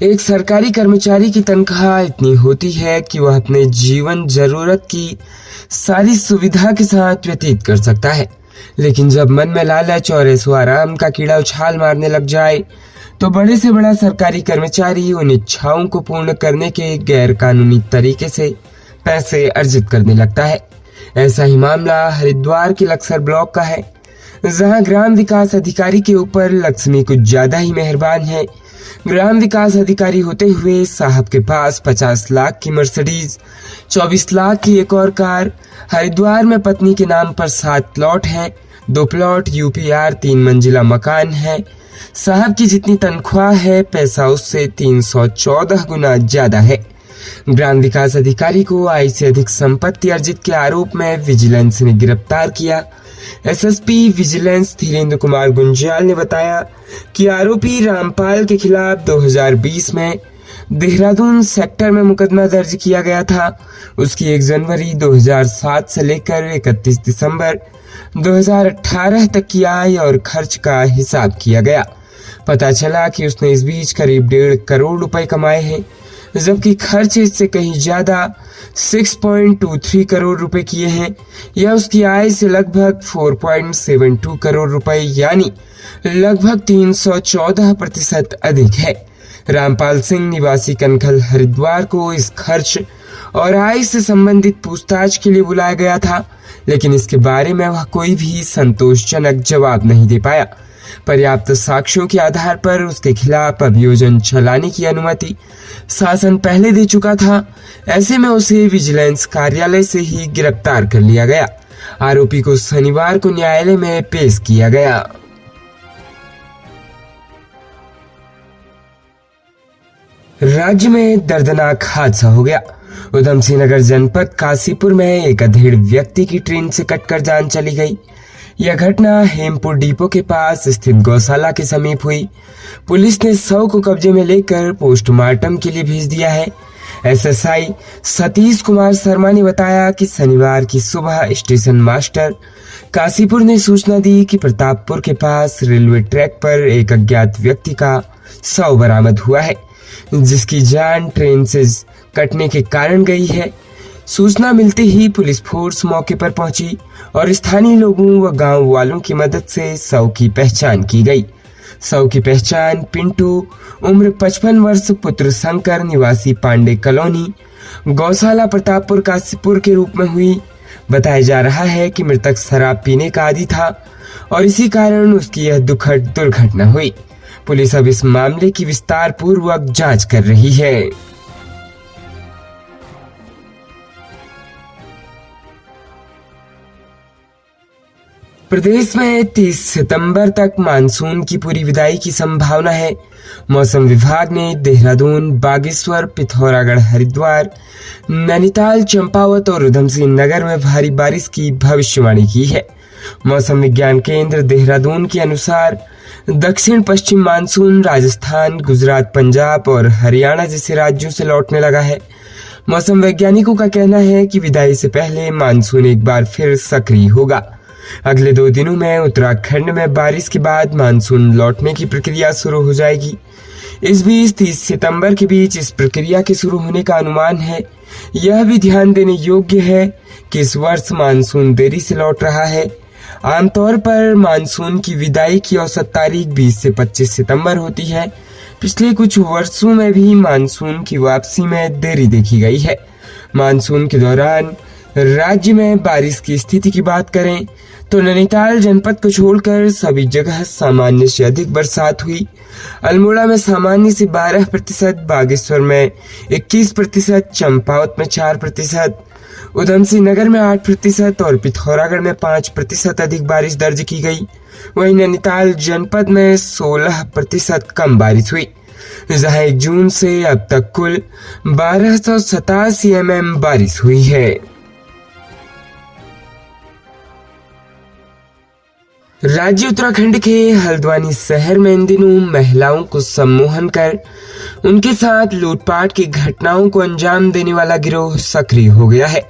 एक सरकारी कर्मचारी की तनख्वाह इतनी होती है कि वह अपने जीवन जरूरत की सारी सुविधा के साथ व्यतीत कर सकता है, लेकिन जब मन में लालच और ऐशो आराम का कीड़ा उछाल मारने लग जाए तो बड़े से बड़ा सरकारी कर्मचारी उन इच्छाओं को पूर्ण करने के गैर कानूनी तरीके से पैसे अर्जित करने लगता है। ऐसा ही मामला हरिद्वार के लक्सर ब्लॉक का है, जहां ग्राम विकास अधिकारी के ऊपर लक्ष्मी कुछ ज्यादा ही मेहरबान है। ग्राम विकास अधिकारी होते हुए साहब के पास 50 लाख की मर्सिडीज, 24 लाख की एक और कार, हरिद्वार में पत्नी के नाम पर 7 प्लॉट हैं, 2 प्लॉट यूपीआर, 3 मंजिला मकान है। साहब की जितनी तनख्वाह है, पैसा उससे 314 गुना ज्यादा है। ग्राम विकास अधिकारी को आय से अधिक संपत्ति अर्जित के आरोप में विजिलेंस ने गिरफ्तार किया। एसएसपी विजिलेंस धीरेन्द्र कुमार गुंजाल ने बताया कि आरोपी रामपाल के खिलाफ 2020 में देहरादून सेक्टर में मुकदमा दर्ज किया गया था। उसकी 1 जनवरी 2007 से लेकर 31 दिसंबर 2018 तक की आय और खर्च का हिसाब किया गया। पता चला कि उसने इस बीच करीब 1.5 करोड़ रुपए कमाए हैं, जबकि खर्च इससे कहीं ज्यादा 6.23 करोड़ रुपए किए हैं। यह उसकी आय से लगभग 4.72 करोड़ रुपए यानी लगभग 314% अधिक है। रामपाल सिंह निवासी कनखल हरिद्वार को इस खर्च और आय से संबंधित पूछताछ के लिए बुलाया गया था, लेकिन इसके बारे में वह कोई भी संतोषजनक जवाब नहीं दे पाया। पर्याप्त साक्ष्यों के आधार पर उसके खिलाफ अभियोजन चलाने की अनुमति शासन पहले दे चुका था। ऐसे में उसे विजिलेंस कार्यालय से ही गिरफ्तार कर लिया गया। आरोपी को शनिवार को न्यायालय में पेश किया गया। राज्य में दर्दनाक हादसा हो गया। उधम सिंह नगर जनपद काशीपुर में एक अधेड़ व्यक्ति की ट्रेन से कटकर जान चली गई। यह घटना हेमपुर डिपो के पास स्थित गौशाला के समीप हुई। पुलिस ने शव को कब्जे में लेकर पोस्टमार्टम के लिए भेज दिया है। एसएसआई सतीश कुमार शर्मा ने बताया कि शनिवार की सुबह स्टेशन मास्टर काशीपुर ने सूचना दी कि प्रतापपुर के पास रेलवे ट्रैक पर एक अज्ञात व्यक्ति का शव बरामद हुआ है, जिसकी जान ट्रेन से कटने के कारण गई है। सूचना मिलते ही पुलिस फोर्स मौके पर पहुंची और स्थानीय लोगों व गांव वालों की मदद से शव की पहचान की गई। शव की पहचान पिंटू उम्र 55 वर्ष पुत्र शंकर निवासी पांडे कॉलोनी गौशाला प्रतापपुर काशीपुर के रूप में हुई। बताया जा रहा है कि मृतक शराब पीने का आदी था और इसी कारण उसकी यह दुखद दुर्घटना हुई। पुलिस अब इस मामले की विस्तार पूर्वक जांच कर रही है। प्रदेश में 30 सितंबर तक मानसून की पूरी विदाई की संभावना है। मौसम विभाग ने देहरादून, बागेश्वर, पिथौरागढ़, हरिद्वार, नैनीताल, चंपावत और उधम सिंह नगर में भारी बारिश की भविष्यवाणी की है। मौसम विज्ञान केंद्र देहरादून के अनुसार दक्षिण पश्चिम मानसून राजस्थान, गुजरात, पंजाब और हरियाणा जैसे राज्यों से लौटने लगा है। मौसम वैज्ञानिकों का कहना है कि विदाई से पहले मानसून एक बार फिर सक्रिय होगा। अगले 2 दिनों में उत्तराखंड में बारिश के बाद मानसून लौटने की प्रक्रिया शुरू हो जाएगी। इस बीच 30 सितंबर के बीच इस प्रक्रिया के शुरू होने का अनुमान है। यह भी ध्यान देने योग्य है कि इस वर्ष मानसून देरी से लौट रहा है। आमतौर पर मानसून की विदाई की औसत तारीख 20 से 25 सितंबर होती है। पिछले कुछ वर्षों में भी मानसून की वापसी में देरी देखी गई है। मानसून के दौरान राज्य में बारिश की स्थिति की बात करें तो नैनीताल जनपद को छोड़कर सभी जगह सामान्य से अधिक बरसात हुई। अल्मोड़ा में सामान्य से 12%, बागेश्वर में 21%, चंपावत में 4%, उधम सिंह नगर में 8% और पिथौरागढ़ में 5% अधिक बारिश दर्ज की गई। वहीं नैनीताल जनपद में 16% कम बारिश हुई, जहां 1 जून से अब तक कुल 1287 mm बारिश हुई है। राज्य उत्तराखंड के हल्द्वानी शहर में इन दिनों महिलाओं को सम्मोहन कर उनके साथ लूटपाट की घटनाओं को अंजाम देने वाला गिरोह सक्रिय हो गया है।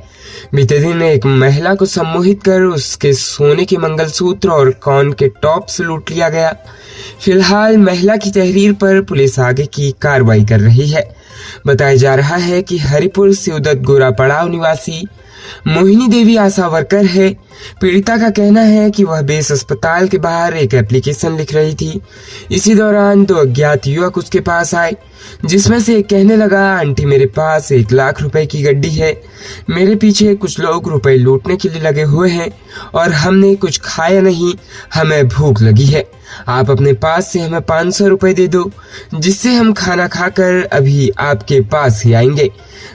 बीते दिन एक महिला को सम्मोहित कर उसके सोने के मंगलसूत्र और कान के टॉप्स लूट लिया गया। फिलहाल महिला की तहरीर पर पुलिस आगे की कार्रवाई कर रही है। बताया जा रहा है कि हरिपुर सिवदत्त गोरा पड़ाव निवासी मोहिनी देवी आशा वर्कर है। पीड़िता का कहना है कि वह बेस अस्पताल के बाहर एक एप्लीकेशन लिख रही थी। इसी दौरान 2 अज्ञात युवक उसके पास आए, जिसमें से एक कहने लगा, आंटी मेरे पास 1 लाख रुपए की गड्डी है, मेरे पीछे कुछ लोग रुपए लूटने के लिए लगे हुए हैं और हमने कुछ खाया नहीं, हमें भूख लगी है, आप अपने पास से हमें 500 रुपए दे दो, जिससे हम खाना खाकर अभी आपके पास ही आएंगे।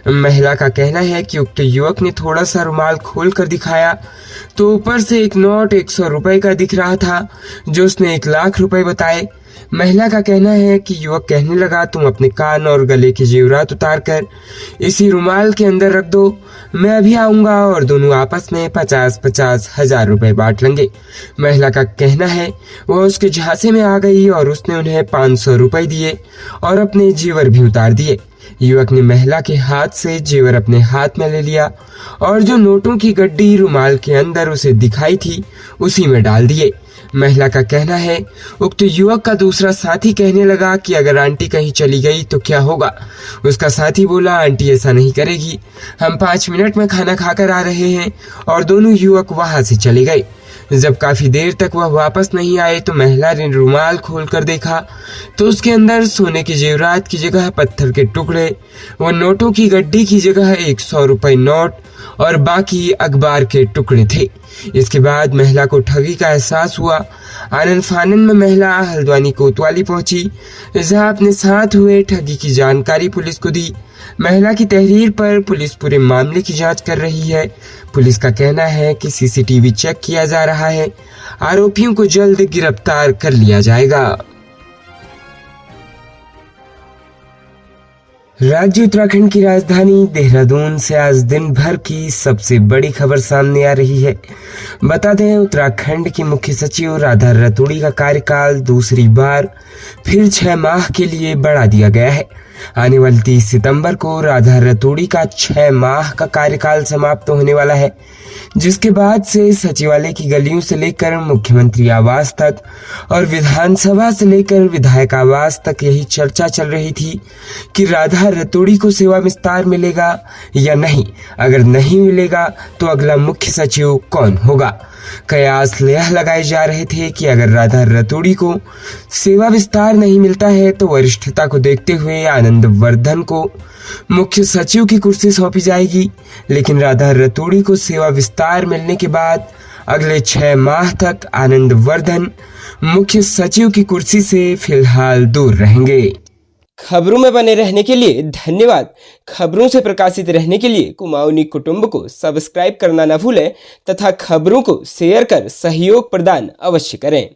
महिला का कहना है कि उक्त युवक ने थोड़ा सा रुमाल खोल कर दिखाया तो ऊपर से एक नोट 100 रुपए का दिख रहा था, जो उसने 1 लाख रुपए बताए। महिला का कहना है कि युवक कहने लगा, तुम अपने कान और गले के जेवरात उतार कर इसी रुमाल के अंदर रख दो, मैं अभी आऊंगा और दोनों आपस में 50-50 हजार रुपए बांट लेंगे। महिला का कहना है वह उसके झांसे में आ गई और उसने उन्हें 500 रुपए दिए और अपने जेवर भी उतार दिए। युवक ने महिला के हाथ से जेवर अपने हाथ में ले लिया और जो नोटों की गड्डी रुमाल के अंदर उसे दिखाई थी उसी में डाल दिए। महिला का कहना है उक्त युवक का दूसरा साथी कहने लगा कि अगर आंटी कहीं चली गई तो क्या होगा। उसका साथी बोला, आंटी ऐसा नहीं करेगी, हम 5 मिनट में खाना खाकर आ रहे हैं, और दोनों युवक वहां से चले गए। जब काफी देर तक वह वापस नहीं आए तो महिला ने रुमाल खोलकर देखा तो उसके अंदर सोने के जेवरात की जगह पत्थर के टुकड़े व नोटों की गड्डी की जगह 100 रुपए नोट और बाकी अखबार के टुकड़े थे। इसके बाद महिला को ठगी का एहसास हुआ। आनन फानन में महिला हल्द्वानी कोतवाली पहुंची, जहां अपने साथ हुए ठगी की जानकारी पुलिस को दी। महिला की तहरीर पर पुलिस पूरे मामले की जांच कर रही है। पुलिस का कहना है कि सीसीटीवी चेक किया जा रहा है, आरोपियों को जल्द गिरफ्तार कर लिया जाएगा। राज्य उत्तराखंड की राजधानी देहरादून से आज दिन भर की सबसे बड़ी खबर सामने आ रही है। बता दें, उत्तराखंड की मुख्य सचिव राधा रतूड़ी का कार्यकाल दूसरी बार फिर 6 माह के लिए बढ़ा दिया गया है। आने वाली 30 सितंबर को राधा रतूड़ी का 6 माह का कार्यकाल समाप्त होने वाला है, जिसके बाद से सचिवालय की गलियों से लेकर मुख्यमंत्री आवास तक और विधानसभा से लेकर विधायक आवास तक यही चर्चा चल रही थी कि राधा रतूड़ी को सेवा विस्तार मिलेगा या नहीं। अगर नहीं मिलेगा तो अगला मुख्य सचिव कौन होगा। कयास यह लगाए जा रहे थे कि अगर राधा रतूड़ी को सेवा विस्तार नहीं मिलता है तो वरिष्ठता को देखते हुए आनंद वर्धन को मुख्य सचिव की कुर्सी सौंपी जाएगी। लेकिन राधा रतूड़ी को सेवा विस्तार मिलने के बाद अगले 6 माह तक आनंद वर्धन मुख्य सचिव की कुर्सी से फिलहाल दूर रहेंगे। खबरों में बने रहने के लिए धन्यवाद। खबरों से प्रकाशित रहने के लिए कुमाऊनी कुटुंब को सब्सक्राइब करना न भूलें तथा खबरों को शेयर कर सहयोग प्रदान अवश्य करें।